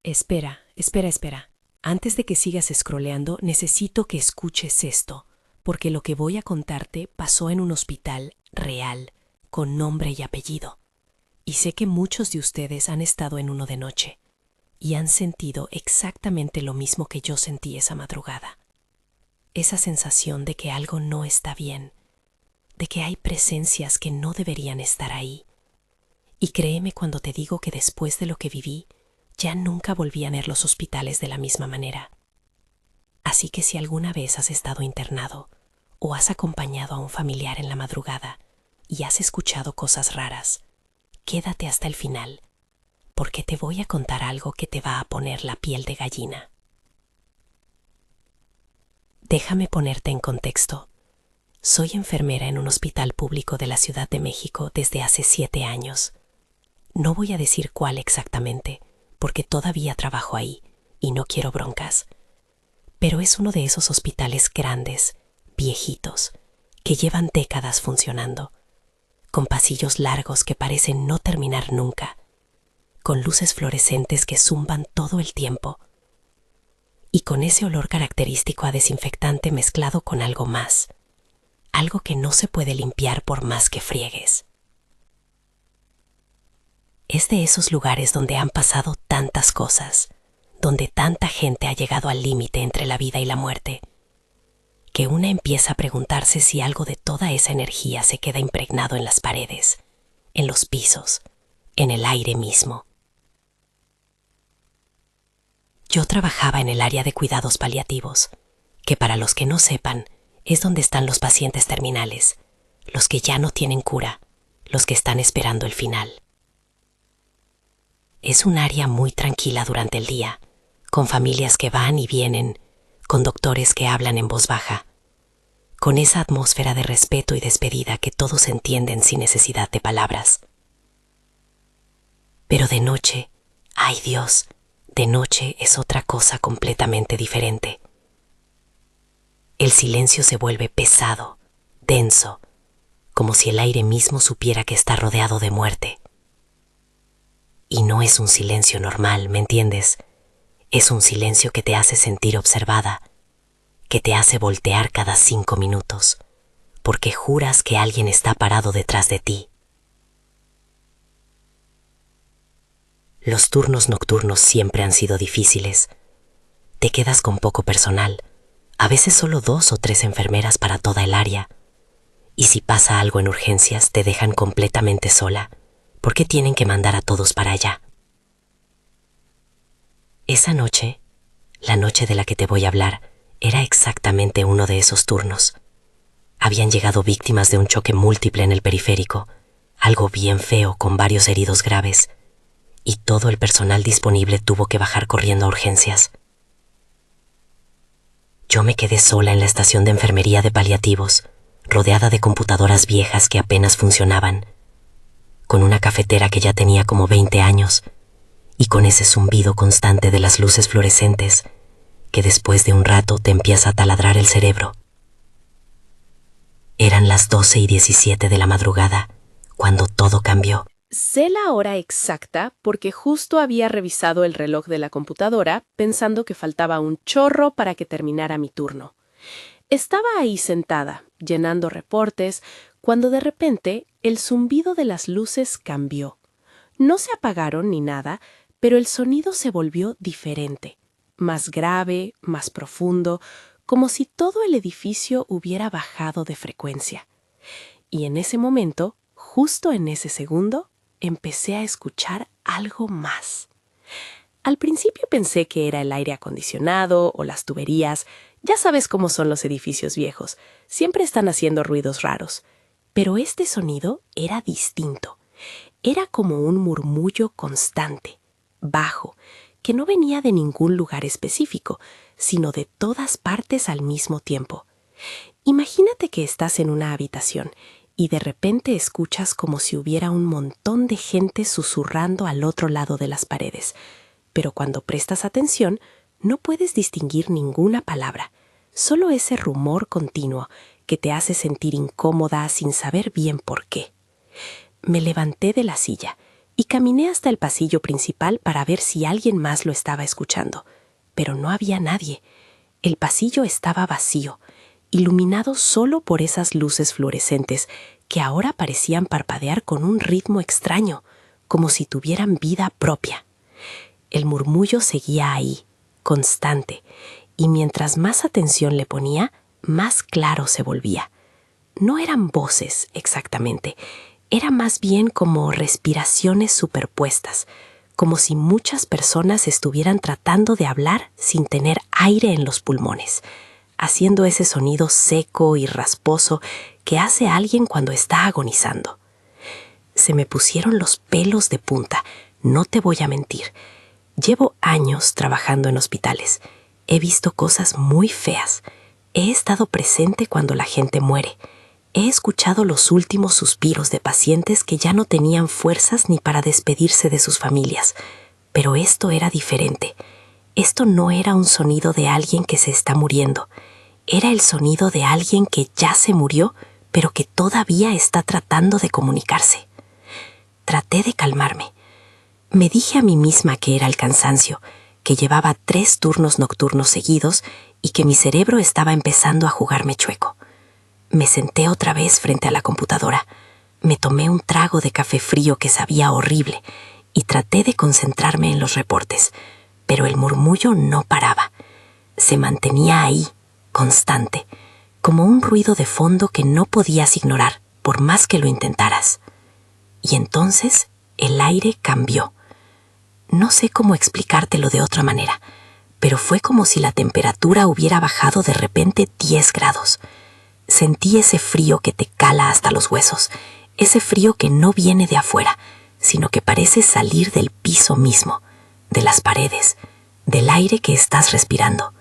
Espera. Antes de que sigas scrolleando, necesito que escuches esto, porque lo que voy a contarte pasó en un hospital real, con nombre y apellido. Y sé que muchos de ustedes han estado en uno de noche y han sentido exactamente lo mismo que yo sentí esa madrugada. Esa sensación de que algo no está bien, de que hay presencias que no deberían estar ahí. Y créeme cuando te digo que después de lo que viví, ya nunca volví a ver los hospitales de la misma manera. Así que si alguna vez has estado internado o has acompañado a un familiar en la madrugada y has escuchado cosas raras, quédate hasta el final, porque te voy a contar algo que te va a poner la piel de gallina. Déjame ponerte en contexto. Soy enfermera en un hospital público de la Ciudad de México desde hace 7 años. No voy a decir cuál exactamente, porque todavía trabajo ahí y no quiero broncas. Pero es uno de esos hospitales grandes, viejitos, que llevan décadas funcionando, con pasillos largos que parecen no terminar nunca, con luces fluorescentes que zumban todo el tiempo, y con ese olor característico a desinfectante mezclado con algo más, algo que no se puede limpiar por más que friegues. Es de esos lugares donde han pasado tantas cosas, donde tanta gente ha llegado al límite entre la vida y la muerte, que una empieza a preguntarse si algo de toda esa energía se queda impregnado en las paredes, en los pisos, en el aire mismo. Yo trabajaba en el área de cuidados paliativos, que para los que no sepan, es donde están los pacientes terminales, los que ya no tienen cura, los que están esperando el final. Es un área muy tranquila durante el día, con familias que van y vienen, con doctores que hablan en voz baja, con esa atmósfera de respeto y despedida que todos entienden sin necesidad de palabras. Pero de noche, ¡ay Dios!, de noche es otra cosa completamente diferente. El silencio se vuelve pesado, denso, como si el aire mismo supiera que está rodeado de muerte. Y no es un silencio normal, ¿me entiendes? Es un silencio que te hace sentir observada, que te hace voltear cada 5 minutos, porque juras que alguien está parado detrás de ti. Los turnos nocturnos siempre han sido difíciles. Te quedas con poco personal, a veces solo 2 o 3 enfermeras para toda el área. Y si pasa algo en urgencias, te dejan completamente sola, porque tienen que mandar a todos para allá. Esa noche, la noche de la que te voy a hablar, era exactamente uno de esos turnos. Habían llegado víctimas de un choque múltiple en el periférico, algo bien feo con varios heridos graves, y todo el personal disponible tuvo que bajar corriendo a urgencias. Yo me quedé sola en la estación de enfermería de paliativos, rodeada de computadoras viejas que apenas funcionaban, con una cafetera que ya tenía como 20 años, y con ese zumbido constante de las luces fluorescentes que después de un rato te empieza a taladrar el cerebro. Eran las 12:17 de la madrugada, cuando todo cambió. Sé la hora exacta porque justo había revisado el reloj de la computadora pensando que faltaba un chorro para que terminara mi turno. Estaba ahí sentada, llenando reportes, cuando de repente el zumbido de las luces cambió. No se apagaron ni nada, pero el sonido se volvió diferente, más grave, más profundo, como si todo el edificio hubiera bajado de frecuencia. Y en ese momento, justo en ese segundo, empecé a escuchar algo más. Al principio pensé que era el aire acondicionado o las tuberías. Ya sabes cómo son los edificios viejos. Siempre están haciendo ruidos raros. Pero este sonido era distinto. Era como un murmullo constante, bajo, que no venía de ningún lugar específico, sino de todas partes al mismo tiempo. Imagínate que estás en una habitación y de repente escuchas como si hubiera un montón de gente susurrando al otro lado de las paredes. Pero cuando prestas atención, no puedes distinguir ninguna palabra, solo ese rumor continuo que te hace sentir incómoda sin saber bien por qué. Me levanté de la silla y caminé hasta el pasillo principal para ver si alguien más lo estaba escuchando. Pero no había nadie. El pasillo estaba vacío, iluminado solo por esas luces fluorescentes que ahora parecían parpadear con un ritmo extraño, como si tuvieran vida propia. El murmullo seguía ahí, constante, y mientras más atención le ponía, más claro se volvía. No eran voces exactamente, era más bien como respiraciones superpuestas, como si muchas personas estuvieran tratando de hablar sin tener aire en los pulmones, haciendo ese sonido seco y rasposo que hace alguien cuando está agonizando. Se me pusieron los pelos de punta, no te voy a mentir. Llevo años trabajando en hospitales. He visto cosas muy feas. He estado presente cuando la gente muere. He escuchado los últimos suspiros de pacientes que ya no tenían fuerzas ni para despedirse de sus familias. Pero esto era diferente. Esto no era un sonido de alguien que se está muriendo. Era el sonido de alguien que ya se murió, pero que todavía está tratando de comunicarse. Traté de calmarme. Me dije a mí misma que era el cansancio, que llevaba 3 turnos nocturnos seguidos y que mi cerebro estaba empezando a jugarme chueco. Me senté otra vez frente a la computadora. Me tomé un trago de café frío que sabía horrible y traté de concentrarme en los reportes, pero el murmullo no paraba. Se mantenía ahí, constante, como un ruido de fondo que no podías ignorar, por más que lo intentaras. Y entonces el aire cambió. No sé cómo explicártelo de otra manera, pero fue como si la temperatura hubiera bajado de repente 10 grados. Sentí ese frío que te cala hasta los huesos, ese frío que no viene de afuera, sino que parece salir del piso mismo, de las paredes, del aire que estás respirando.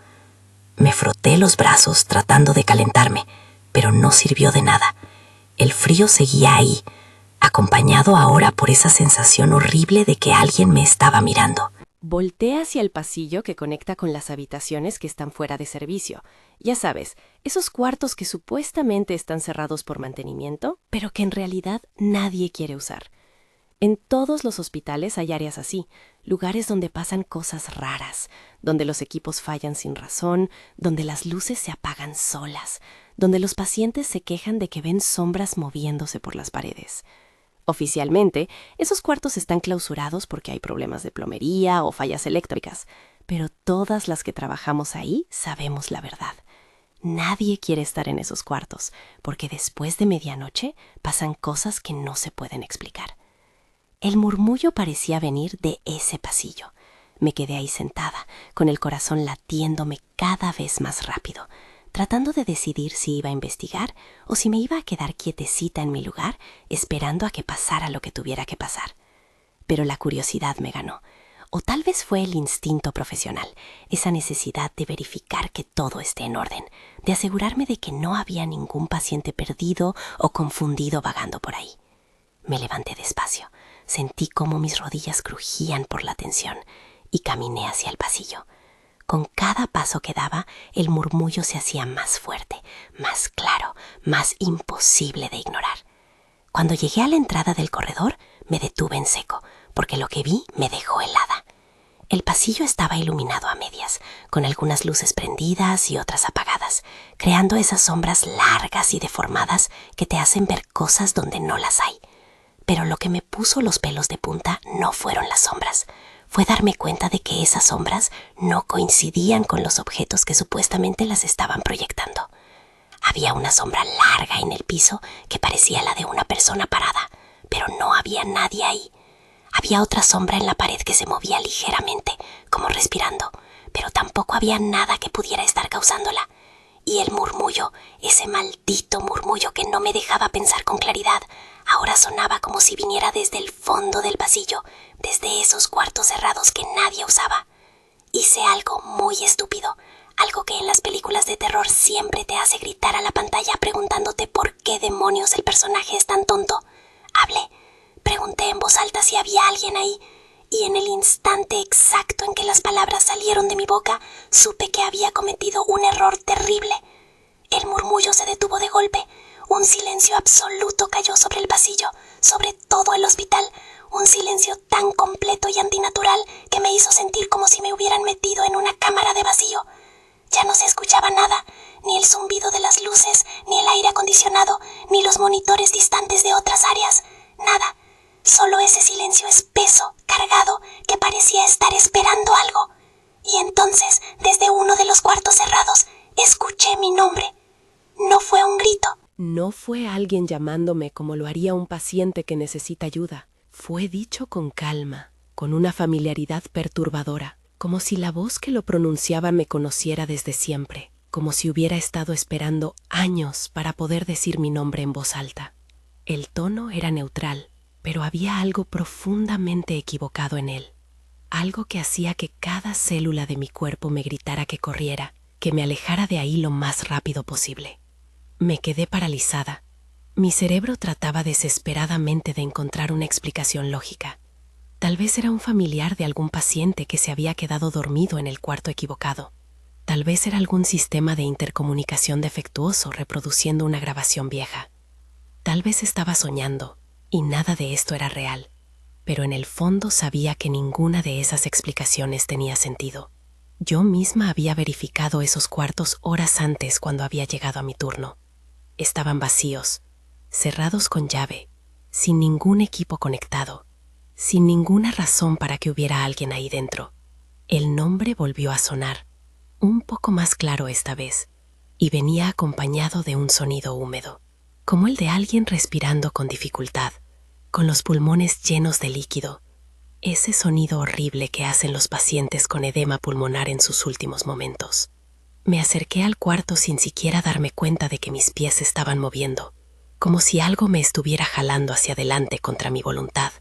Me froté los brazos tratando de calentarme, pero no sirvió de nada. El frío seguía ahí, acompañado ahora por esa sensación horrible de que alguien me estaba mirando. Volté hacia el pasillo que conecta con las habitaciones que están fuera de servicio. Ya sabes, esos cuartos que supuestamente están cerrados por mantenimiento, pero que en realidad nadie quiere usar. En todos los hospitales hay áreas así, lugares donde pasan cosas raras, donde los equipos fallan sin razón, donde las luces se apagan solas, donde los pacientes se quejan de que ven sombras moviéndose por las paredes. Oficialmente, esos cuartos están clausurados porque hay problemas de plomería o fallas eléctricas, pero todas las que trabajamos ahí sabemos la verdad. Nadie quiere estar en esos cuartos, porque después de medianoche pasan cosas que no se pueden explicar. El murmullo parecía venir de ese pasillo. Me quedé ahí sentada, con el corazón latiéndome cada vez más rápido, tratando de decidir si iba a investigar o si me iba a quedar quietecita en mi lugar, esperando a que pasara lo que tuviera que pasar. Pero la curiosidad me ganó, o tal vez fue el instinto profesional, esa necesidad de verificar que todo esté en orden, de asegurarme de que no había ningún paciente perdido o confundido vagando por ahí. Me levanté despacio, sentí cómo mis rodillas crujían por la tensión y caminé hacia el pasillo. Con cada paso que daba, el murmullo se hacía más fuerte, más claro, más imposible de ignorar. Cuando llegué a la entrada del corredor, me detuve en seco, porque lo que vi me dejó helada. El pasillo estaba iluminado a medias, con algunas luces prendidas y otras apagadas, creando esas sombras largas y deformadas que te hacen ver cosas donde no las hay. Pero lo que me puso los pelos de punta no fueron las sombras. Fue darme cuenta de que esas sombras no coincidían con los objetos que supuestamente las estaban proyectando. Había una sombra larga en el piso que parecía la de una persona parada, pero no había nadie ahí. Había otra sombra en la pared que se movía ligeramente, como respirando, pero tampoco había nada que pudiera estar causándola. Y el murmullo, ese maldito murmullo que no me dejaba pensar con claridad, ahora sonaba como si viniera desde el fondo del pasillo, desde esos cuartos cerrados que nadie usaba. Hice algo muy estúpido, algo que en las películas de terror siempre te hace gritar a la pantalla preguntándote por qué demonios el personaje es tan tonto. Hablé, pregunté en voz alta si había alguien ahí, y en el instante exacto en que las palabras salieron de mi boca, supe que había cometido un error terrible. El murmullo se detuvo de golpe. Un silencio absoluto cayó sobre el pasillo, sobre todo el hospital, un silencio tan completo y antinatural que me hizo sentir como si me hubieran metido en una cámara de vacío. Ya no se escuchaba nada, ni el zumbido de las luces, ni el aire acondicionado, ni los monitores distantes de otras áreas. Nada. Solo ese silencio espeso, cargado, que parecía estar esperando algo. Y entonces, desde uno de los cuartos cerrados, escuché mi nombre. No fue un grito. No fue alguien llamándome como lo haría un paciente que necesita ayuda. Fue dicho con calma, con una familiaridad perturbadora, como si la voz que lo pronunciaba me conociera desde siempre, como si hubiera estado esperando años para poder decir mi nombre en voz alta. El tono era neutral, pero había algo profundamente equivocado en él. Algo que hacía que cada célula de mi cuerpo me gritara que corriera, que me alejara de ahí lo más rápido posible. Me quedé paralizada. Mi cerebro trataba desesperadamente de encontrar una explicación lógica. Tal vez era un familiar de algún paciente que se había quedado dormido en el cuarto equivocado. Tal vez era algún sistema de intercomunicación defectuoso reproduciendo una grabación vieja. Tal vez estaba soñando, y nada de esto era real. Pero en el fondo sabía que ninguna de esas explicaciones tenía sentido. Yo misma había verificado esos cuartos horas antes cuando había llegado a mi turno. Estaban vacíos, cerrados con llave, sin ningún equipo conectado, sin ninguna razón para que hubiera alguien ahí dentro. El nombre volvió a sonar, un poco más claro esta vez, y venía acompañado de un sonido húmedo, como el de alguien respirando con dificultad, con los pulmones llenos de líquido, ese sonido horrible que hacen los pacientes con edema pulmonar en sus últimos momentos. Me acerqué al cuarto sin siquiera darme cuenta de que mis pies se estaban moviendo, como si algo me estuviera jalando hacia adelante contra mi voluntad.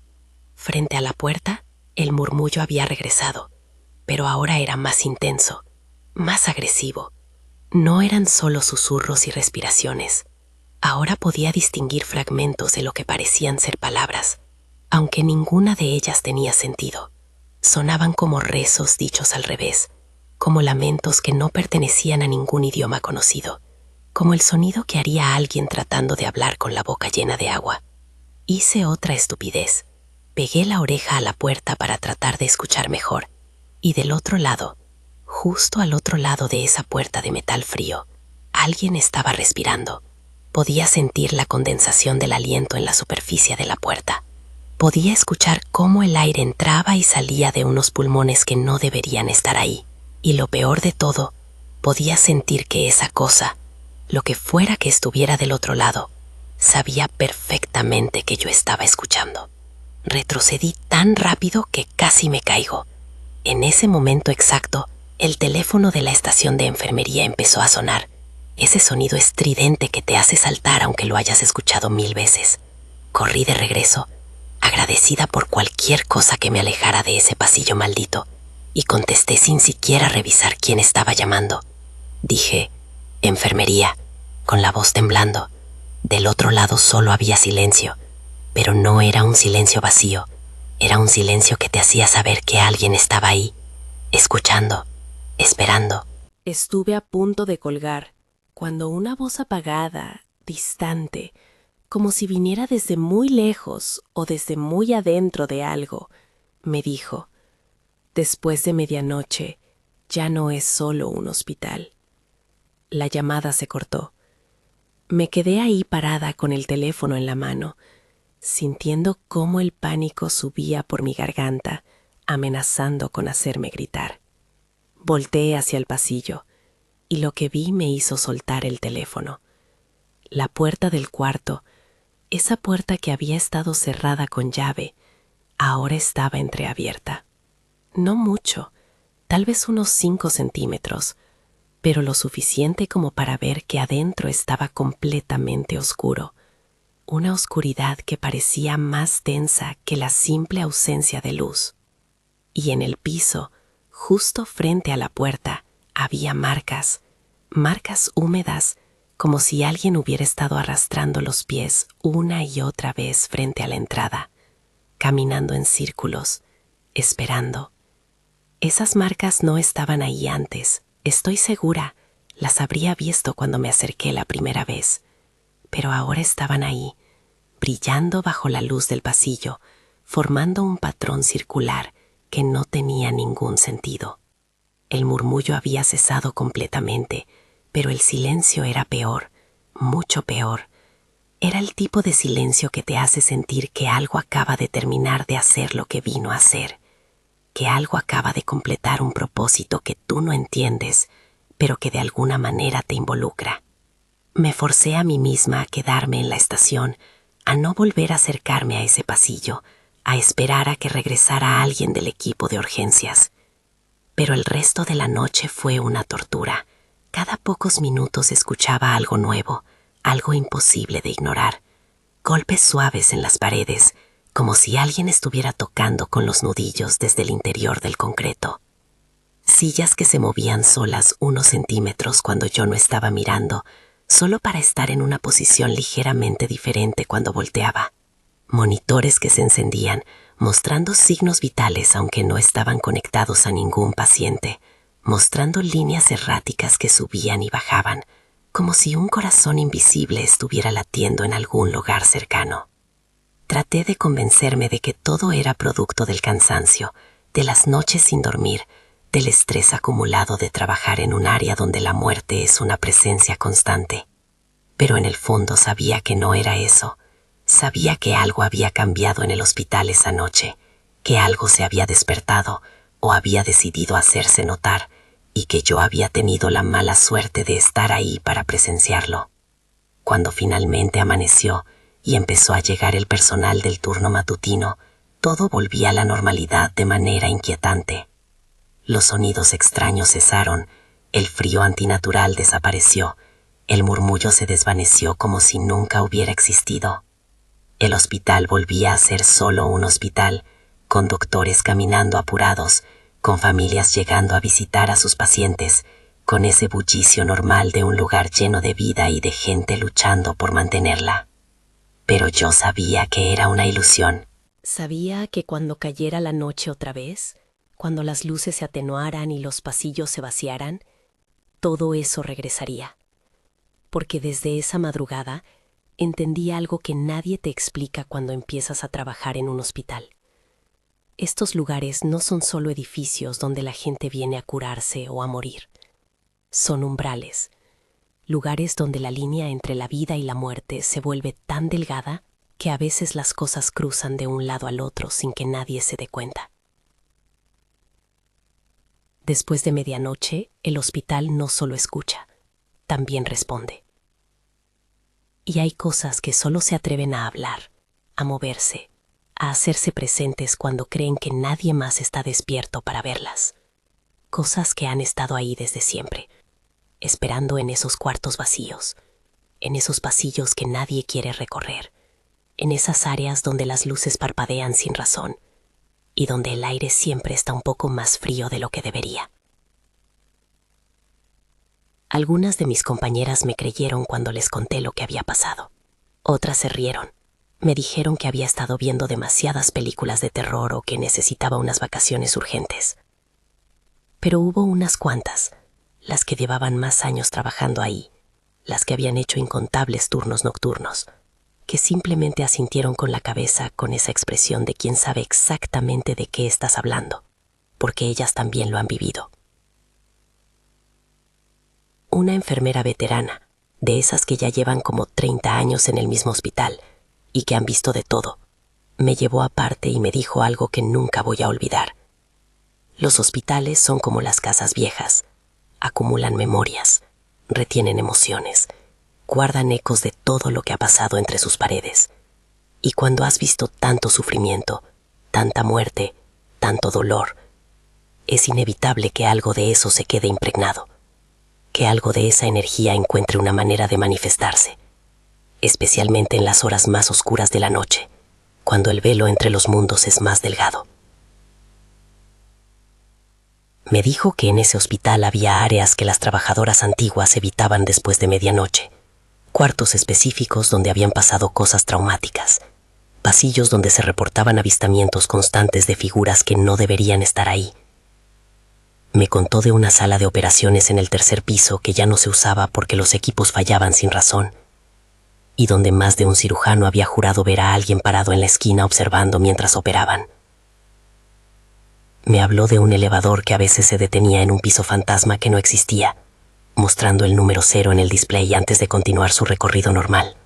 Frente a la puerta, el murmullo había regresado, pero ahora era más intenso, más agresivo. No eran solo susurros y respiraciones. Ahora podía distinguir fragmentos de lo que parecían ser palabras, aunque ninguna de ellas tenía sentido. Sonaban como rezos dichos al revés, como lamentos que no pertenecían a ningún idioma conocido, como el sonido que haría alguien tratando de hablar con la boca llena de agua. Hice otra estupidez. Pegué la oreja a la puerta para tratar de escuchar mejor, y del otro lado, justo al otro lado de esa puerta de metal frío, alguien estaba respirando. Podía sentir la condensación del aliento en la superficie de la puerta. Podía escuchar cómo el aire entraba y salía de unos pulmones que no deberían estar ahí. Y lo peor de todo, podía sentir que esa cosa, lo que fuera que estuviera del otro lado, sabía perfectamente que yo estaba escuchando. Retrocedí tan rápido que casi me caigo. En ese momento exacto, el teléfono de la estación de enfermería empezó a sonar. Ese sonido estridente que te hace saltar aunque lo hayas escuchado 1000 veces. Corrí de regreso, agradecida por cualquier cosa que me alejara de ese pasillo maldito, y contesté sin siquiera revisar quién estaba llamando. Dije, enfermería, con la voz temblando. Del otro lado solo había silencio, pero no era un silencio vacío, era un silencio que te hacía saber que alguien estaba ahí, escuchando, esperando. Estuve a punto de colgar, cuando una voz apagada, distante, como si viniera desde muy lejos o desde muy adentro de algo, me dijo: después de medianoche, ya no es solo un hospital. La llamada se cortó. Me quedé ahí parada con el teléfono en la mano, sintiendo cómo el pánico subía por mi garganta, amenazando con hacerme gritar. Volteé hacia el pasillo, y lo que vi me hizo soltar el teléfono. La puerta del cuarto, esa puerta que había estado cerrada con llave, ahora estaba entreabierta. No mucho, tal vez unos 5 centímetros, pero lo suficiente como para ver que adentro estaba completamente oscuro. Una oscuridad que parecía más densa que la simple ausencia de luz. Y en el piso, justo frente a la puerta, había marcas húmedas, como si alguien hubiera estado arrastrando los pies una y otra vez frente a la entrada, caminando en círculos, esperando. Esas marcas no estaban ahí antes, estoy segura, las habría visto cuando me acerqué la primera vez, pero ahora estaban ahí, brillando bajo la luz del pasillo, formando un patrón circular que no tenía ningún sentido. El murmullo había cesado completamente, pero el silencio era peor, mucho peor. Era el tipo de silencio que te hace sentir que algo acaba de terminar de hacer lo que vino a hacer, que algo acaba de completar un propósito que tú no entiendes, pero que de alguna manera te involucra. Me forcé a mí misma a quedarme en la estación, a no volver a acercarme a ese pasillo, a esperar a que regresara alguien del equipo de urgencias. Pero el resto de la noche fue una tortura. Cada pocos minutos escuchaba algo nuevo, algo imposible de ignorar. Golpes suaves en las paredes, como si alguien estuviera tocando con los nudillos desde el interior del concreto. Sillas que se movían solas unos centímetros cuando yo no estaba mirando, solo para estar en una posición ligeramente diferente cuando volteaba. Monitores que se encendían, mostrando signos vitales aunque no estaban conectados a ningún paciente, mostrando líneas erráticas que subían y bajaban, como si un corazón invisible estuviera latiendo en algún lugar cercano. Traté de convencerme de que todo era producto del cansancio, de las noches sin dormir, del estrés acumulado de trabajar en un área donde la muerte es una presencia constante. Pero en el fondo sabía que no era eso. Sabía que algo había cambiado en el hospital esa noche, que algo se había despertado o había decidido hacerse notar, y que yo había tenido la mala suerte de estar ahí para presenciarlo. Cuando finalmente amaneció y empezó a llegar el personal del turno matutino, todo volvía a la normalidad de manera inquietante. Los sonidos extraños cesaron, el frío antinatural desapareció, el murmullo se desvaneció como si nunca hubiera existido. El hospital volvía a ser solo un hospital, con doctores caminando apurados, con familias llegando a visitar a sus pacientes, con ese bullicio normal de un lugar lleno de vida y de gente luchando por mantenerla. Pero yo sabía que era una ilusión. Sabía que cuando cayera la noche otra vez, cuando las luces se atenuaran y los pasillos se vaciaran, todo eso regresaría. Porque desde esa madrugada entendí algo que nadie te explica cuando empiezas a trabajar en un hospital. Estos lugares no son solo edificios donde la gente viene a curarse o a morir. Son umbrales, lugares donde la línea entre la vida y la muerte se vuelve tan delgada que a veces las cosas cruzan de un lado al otro sin que nadie se dé cuenta. Después de medianoche, el hospital no solo escucha, también responde. Y hay cosas que solo se atreven a hablar, a moverse, a hacerse presentes cuando creen que nadie más está despierto para verlas. Cosas que han estado ahí desde siempre, esperando en esos cuartos vacíos, en esos pasillos que nadie quiere recorrer, en esas áreas donde las luces parpadean sin razón y donde el aire siempre está un poco más frío de lo que debería. Algunas de mis compañeras me creyeron cuando les conté lo que había pasado. Otras se rieron. Me dijeron que había estado viendo demasiadas películas de terror o que necesitaba unas vacaciones urgentes. Pero hubo unas cuantas, las que llevaban más años trabajando ahí, las que habían hecho incontables turnos nocturnos, que simplemente asintieron con la cabeza con esa expresión de quien sabe exactamente de qué estás hablando, porque ellas también lo han vivido. Una enfermera veterana, de esas que ya llevan como 30 años en el mismo hospital y que han visto de todo, me llevó aparte y me dijo algo que nunca voy a olvidar. Los hospitales son como las casas viejas, acumulan memorias, retienen emociones, guardan ecos de todo lo que ha pasado entre sus paredes. Y cuando has visto tanto sufrimiento, tanta muerte, tanto dolor, es inevitable que algo de eso se quede impregnado, que algo de esa energía encuentre una manera de manifestarse, especialmente en las horas más oscuras de la noche, cuando el velo entre los mundos es más delgado. Me dijo que en ese hospital había áreas que las trabajadoras antiguas evitaban después de medianoche, cuartos específicos donde habían pasado cosas traumáticas, pasillos donde se reportaban avistamientos constantes de figuras que no deberían estar ahí. Me contó de una sala de operaciones en el tercer piso que ya no se usaba porque los equipos fallaban sin razón, y donde más de un cirujano había jurado ver a alguien parado en la esquina observando mientras operaban. Me habló de un elevador que a veces se detenía en un piso fantasma que no existía, mostrando el número 0 en el display antes de continuar su recorrido normal.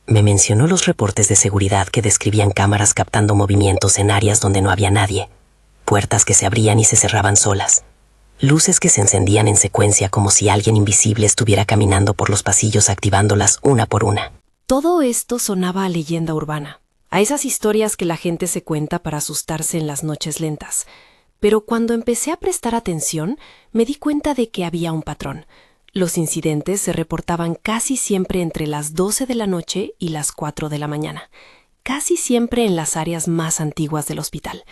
Me mencionó los reportes de seguridad que describían cámaras captando movimientos en áreas donde no había nadie, puertas que se abrían y se cerraban solas, luces que se encendían en secuencia como si alguien invisible estuviera caminando por los pasillos activándolas una por una. Todo esto sonaba a leyenda urbana, a esas historias que la gente se cuenta para asustarse en las noches lentas. Pero cuando empecé a prestar atención, me di cuenta de que había un patrón. Los incidentes se reportaban casi siempre entre las 12 de la noche y las 4 de la mañana, casi siempre en las áreas más antiguas del hospital,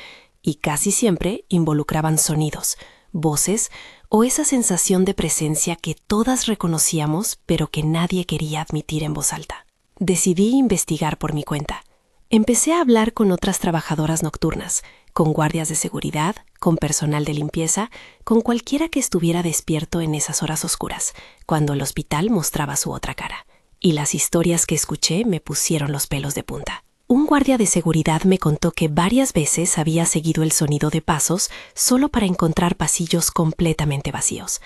y casi siempre involucraban sonidos, voces o esa sensación de presencia que todas reconocíamos pero que nadie quería admitir en voz alta. Decidí investigar por mi cuenta. Empecé a hablar con otras trabajadoras nocturnas, con guardias de seguridad, con personal de limpieza, con cualquiera que estuviera despierto en esas horas oscuras, cuando el hospital mostraba su otra cara. Y las historias que escuché me pusieron los pelos de punta. Un guardia de seguridad me contó que varias veces había seguido el sonido de pasos solo para encontrar pasillos completamente vacíos.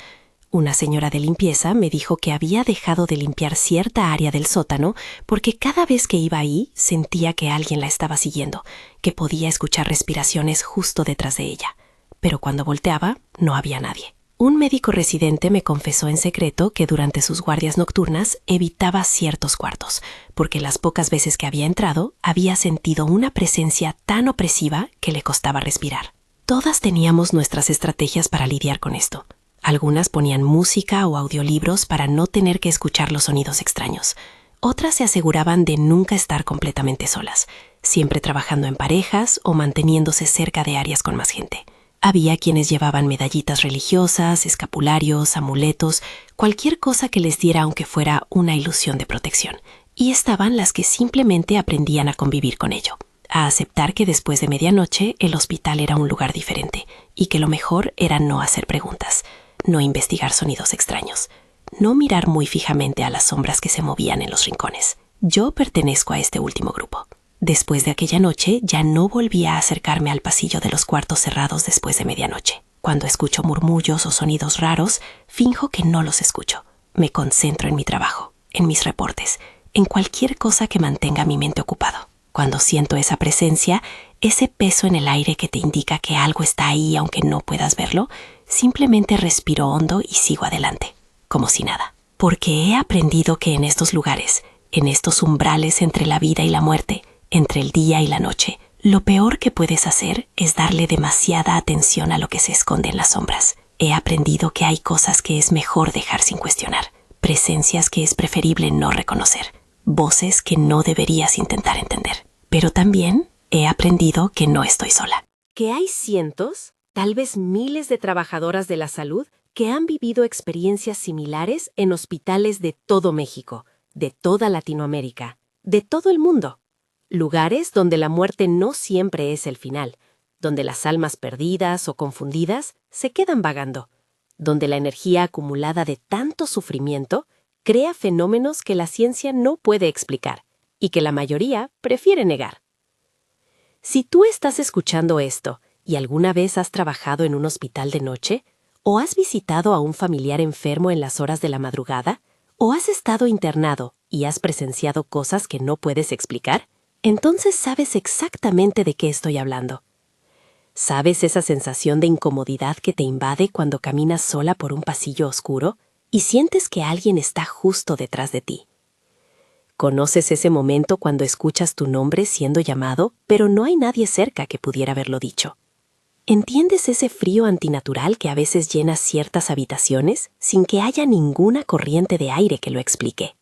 Una señora de limpieza me dijo que había dejado de limpiar cierta área del sótano porque cada vez que iba ahí sentía que alguien la estaba siguiendo, que podía escuchar respiraciones justo detrás de ella. Pero cuando volteaba, no había nadie. Un médico residente me confesó en secreto que durante sus guardias nocturnas evitaba ciertos cuartos, porque las pocas veces que había entrado había sentido una presencia tan opresiva que le costaba respirar. Todas teníamos nuestras estrategias para lidiar con esto. Algunas ponían música o audiolibros para no tener que escuchar los sonidos extraños. Otras se aseguraban de nunca estar completamente solas, siempre trabajando en parejas o manteniéndose cerca de áreas con más gente. Había quienes llevaban medallitas religiosas, escapularios, amuletos, cualquier cosa que les diera aunque fuera una ilusión de protección. Y estaban las que simplemente aprendían a convivir con ello, a aceptar que después de medianoche el hospital era un lugar diferente y que lo mejor era no hacer preguntas, no investigar sonidos extraños, no mirar muy fijamente a las sombras que se movían en los rincones. Yo pertenezco a este último grupo. Después de aquella noche ya no volví a acercarme al pasillo de los cuartos cerrados después de medianoche. Cuando escucho murmullos o sonidos raros, finjo que no los escucho. Me concentro en mi trabajo, en mis reportes, en cualquier cosa que mantenga mi mente ocupado. Cuando siento esa presencia, ese peso en el aire que te indica que algo está ahí aunque no puedas verlo, simplemente respiro hondo y sigo adelante, como si nada. Porque he aprendido que en estos lugares, en estos umbrales entre la vida y la muerte, entre el día y la noche, lo peor que puedes hacer es darle demasiada atención a lo que se esconde en las sombras. He aprendido que hay cosas que es mejor dejar sin cuestionar, presencias que es preferible no reconocer, voces que no deberías intentar entender. Pero también he aprendido que no estoy sola. Que hay cientos, tal vez miles de trabajadoras de la salud que han vivido experiencias similares en hospitales de todo México, de toda Latinoamérica, de todo el mundo. Lugares donde la muerte no siempre es el final, donde las almas perdidas o confundidas se quedan vagando, donde la energía acumulada de tanto sufrimiento crea fenómenos que la ciencia no puede explicar y que la mayoría prefiere negar. Si tú estás escuchando esto y alguna vez has trabajado en un hospital de noche, o has visitado a un familiar enfermo en las horas de la madrugada, o has estado internado y has presenciado cosas que no puedes explicar, entonces sabes exactamente de qué estoy hablando. ¿Sabes esa sensación de incomodidad que te invade cuando caminas sola por un pasillo oscuro y sientes que alguien está justo detrás de ti? ¿Conoces ese momento cuando escuchas tu nombre siendo llamado, pero no hay nadie cerca que pudiera haberlo dicho? ¿Entiendes ese frío antinatural que a veces llena ciertas habitaciones sin que haya ninguna corriente de aire que lo explique?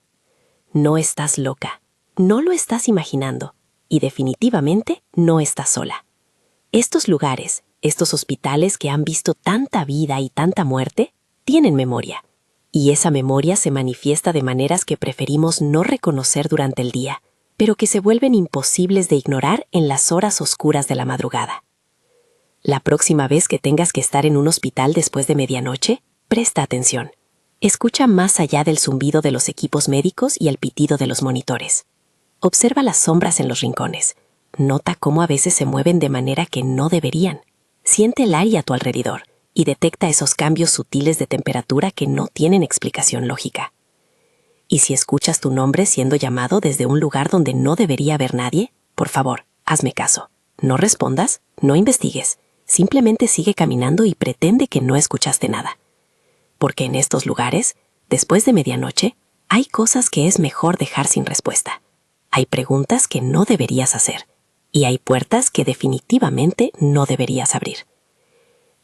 No estás loca, no lo estás imaginando y definitivamente no estás sola. Estos lugares, estos hospitales que han visto tanta vida y tanta muerte, tienen memoria. Y esa memoria se manifiesta de maneras que preferimos no reconocer durante el día, pero que se vuelven imposibles de ignorar en las horas oscuras de la madrugada. La próxima vez que tengas que estar en un hospital después de medianoche, presta atención. Escucha más allá del zumbido de los equipos médicos y el pitido de los monitores. Observa las sombras en los rincones. Nota cómo a veces se mueven de manera que no deberían. Siente el aire a tu alrededor y detecta esos cambios sutiles de temperatura que no tienen explicación lógica. Y si escuchas tu nombre siendo llamado desde un lugar donde no debería haber nadie, por favor, hazme caso. No respondas, no investigues. Simplemente sigue caminando y pretende que no escuchaste nada. Porque en estos lugares, después de medianoche, hay cosas que es mejor dejar sin respuesta. Hay preguntas que no deberías hacer. Y hay puertas que definitivamente no deberías abrir.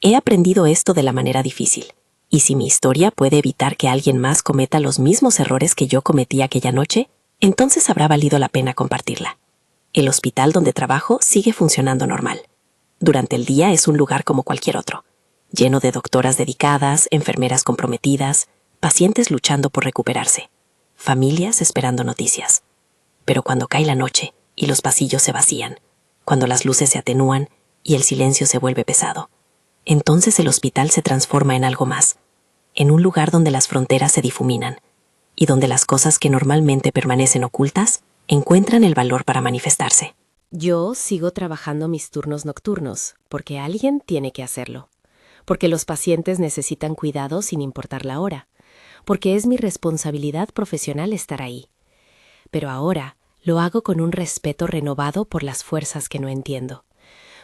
He aprendido esto de la manera difícil. Y si mi historia puede evitar que alguien más cometa los mismos errores que yo cometí aquella noche, entonces habrá valido la pena compartirla. El hospital donde trabajo sigue funcionando normal. Durante el día es un lugar como cualquier otro, lleno de doctoras dedicadas, enfermeras comprometidas, pacientes luchando por recuperarse, familias esperando noticias. Pero cuando cae la noche y los pasillos se vacían, cuando las luces se atenúan y el silencio se vuelve pesado, entonces el hospital se transforma en algo más, en un lugar donde las fronteras se difuminan y donde las cosas que normalmente permanecen ocultas encuentran el valor para manifestarse. Yo sigo trabajando mis turnos nocturnos, porque alguien tiene que hacerlo. Porque los pacientes necesitan cuidado sin importar la hora. Porque es mi responsabilidad profesional estar ahí. Pero ahora lo hago con un respeto renovado por las fuerzas que no entiendo.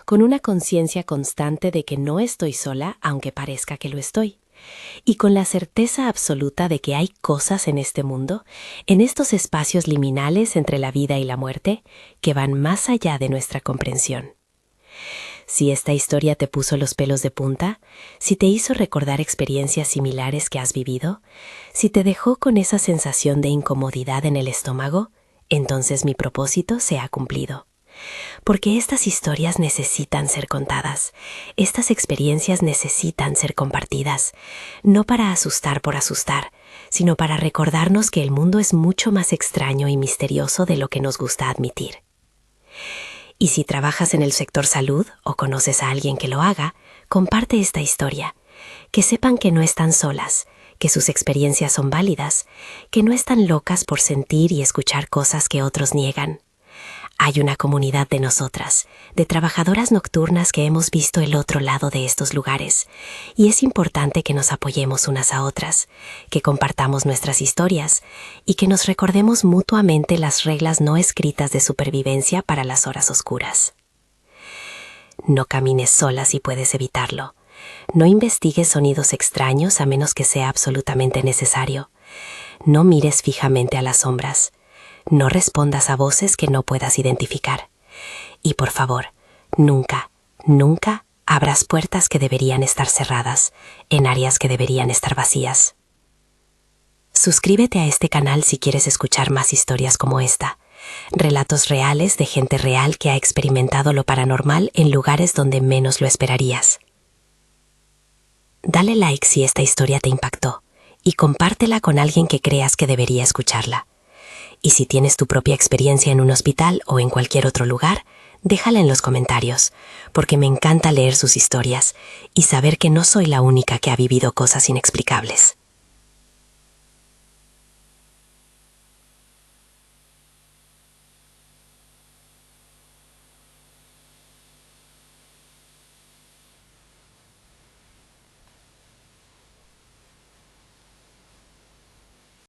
Con una conciencia constante de que no estoy sola, aunque parezca que lo estoy. Y con la certeza absoluta de que hay cosas en este mundo, en estos espacios liminales entre la vida y la muerte, que van más allá de nuestra comprensión. Si esta historia te puso los pelos de punta, si te hizo recordar experiencias similares que has vivido, si te dejó con esa sensación de incomodidad en el estómago, entonces mi propósito se ha cumplido. Porque estas historias necesitan ser contadas, estas experiencias necesitan ser compartidas, no para asustar por asustar, sino para recordarnos que el mundo es mucho más extraño y misterioso de lo que nos gusta admitir. Y si trabajas en el sector salud o conoces a alguien que lo haga, comparte esta historia, que sepan que no están solas, que sus experiencias son válidas, que no están locas por sentir y escuchar cosas que otros niegan. Hay una comunidad de nosotras, de trabajadoras nocturnas que hemos visto el otro lado de estos lugares, y es importante que nos apoyemos unas a otras, que compartamos nuestras historias y que nos recordemos mutuamente las reglas no escritas de supervivencia para las horas oscuras. No camines sola si puedes evitarlo. No investigues sonidos extraños a menos que sea absolutamente necesario. No mires fijamente a las sombras. No respondas a voces que no puedas identificar. Y por favor, nunca, nunca abras puertas que deberían estar cerradas, en áreas que deberían estar vacías. Suscríbete a este canal si quieres escuchar más historias como esta. Relatos reales de gente real que ha experimentado lo paranormal en lugares donde menos lo esperarías. Dale like si esta historia te impactó y compártela con alguien que creas que debería escucharla. Y si tienes tu propia experiencia en un hospital o en cualquier otro lugar, déjala en los comentarios, porque me encanta leer sus historias y saber que no soy la única que ha vivido cosas inexplicables.